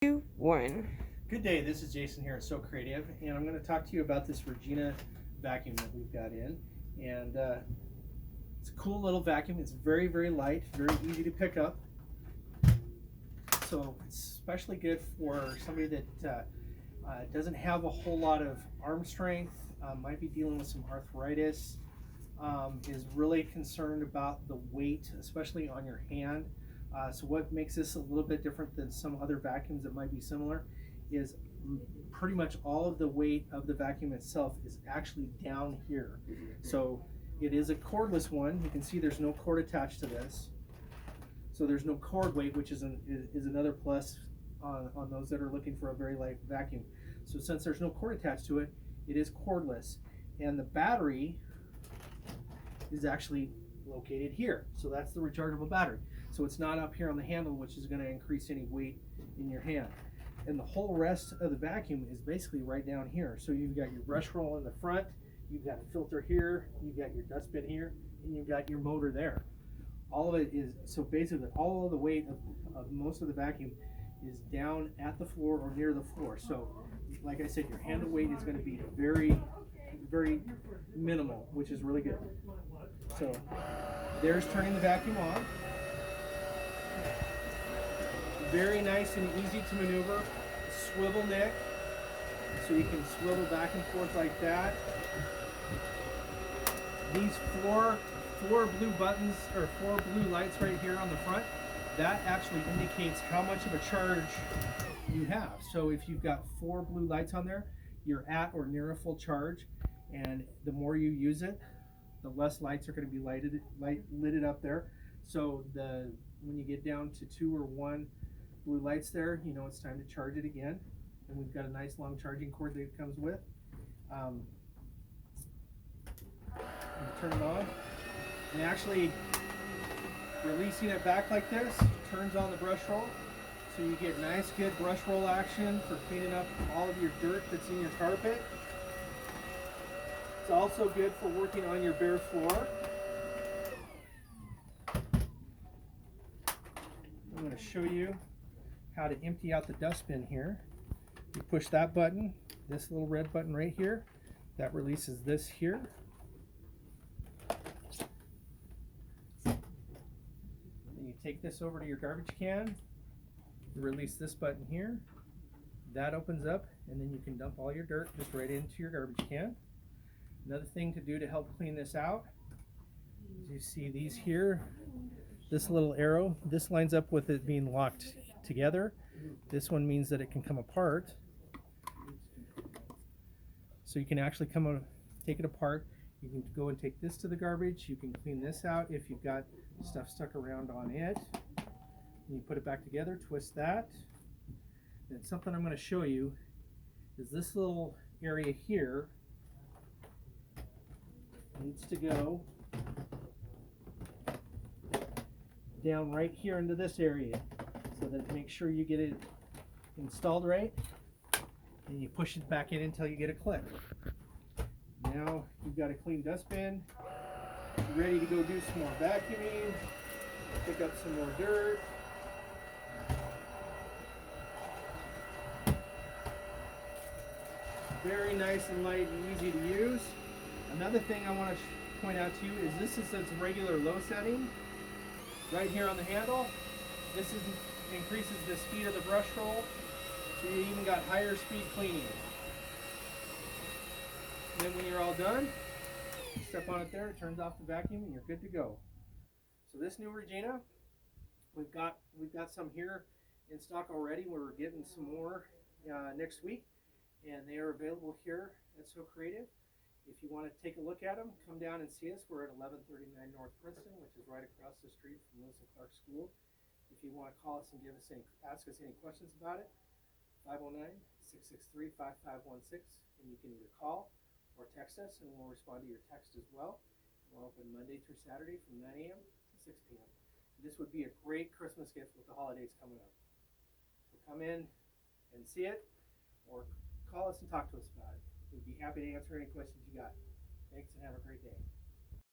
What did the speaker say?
2, 1. Good day, this is Jason here at So Creative, and I'm going to talk to you about this Regina vacuum that we've got in. And it's a cool little vacuum. It's very, very light, very easy to pick up. So it's especially good for somebody that doesn't have a whole lot of arm strength, might be dealing with some arthritis, is really concerned about the weight, especially on your hand. So what makes this a little bit different than some other vacuums that might be similar is pretty much all of the weight of the vacuum itself is actually down here. So it is a cordless one. You can see there's no cord attached to this. So there's no cord weight, which is another plus on those that are looking for a very light vacuum. So since there's no cord attached to it, it is cordless. And the battery is actually located here. So that's the rechargeable battery. So it's not up here on the handle, which is going to increase any weight in your hand. And the whole rest of the vacuum is basically right down here. So you've got your brush roll in the front, you've got a filter here, you've got your dustbin here, and you've got your motor there. All of it is, so basically all of the weight of most of the vacuum is down at the floor or near the floor. So like I said, your handle weight is going to be very, very minimal, which is really good. So there's turning the vacuum on. Very nice and easy to maneuver. Swivel neck, so you can swivel back and forth like that. These four blue buttons, or 4 blue lights right here on the front, that actually indicates how much of a charge you have. So if you've got 4 blue lights on there, you're at or near a full charge, and the more you use it, the less lights are going to be lighted up there. So when you get down to 2 or 1 blue lights there, you know it's time to charge it again. And we've got a nice long charging cord that it comes with. Turn it on, and actually releasing it back like this turns on the brush roll, so you get nice good brush roll action for cleaning up all of your dirt that's in your carpet. It's also good for working on your bare floor. I'm going to show you how to empty out the dustbin here. You push that button, this little red button right here, that releases this here. Then you take this over to your garbage can, you release this button here, that opens up, and then you can dump all your dirt just right into your garbage can. Another thing to do to help clean this out is you see these here, this little arrow, this lines up with it being locked together. This one means that it can come apart. So you can actually take it apart. You can go and take this to the garbage. You can clean this out if you've got stuff stuck around on it. And you put it back together, twist that. And something I'm going to show you is this little area here needs to go down right here into this area, so that make sure you get it installed right, and you push it back in until you get a click. Now you've got a clean dustbin, ready to go do some more vacuuming, pick up some more dirt. Very nice and light and easy to use. Another thing I want to point out to you is this is its regular low setting. Right here on the handle, this increases the speed of the brush roll, so you even got higher speed cleaning. And then when you're all done, you step on it there, it turns off the vacuum, and you're good to go. So this new Regina, we've got some here in stock already. We're getting some more next week, and they are available here at So Creative. If you want to take a look at them, come down and see us. We're at 1139 North Princeton, which is right across the street from Lewis and Clark School. If you want to call us and ask us any questions about it, 509-663-5516, and you can either call or text us, and we'll respond to your text as well. We're open Monday through Saturday from 9 a.m. to 6 p.m. This would be a great Christmas gift with the holidays coming up. So come in and see it, or call us and talk to us about it. We'd be happy to answer any questions you got. Thanks, and have a great day.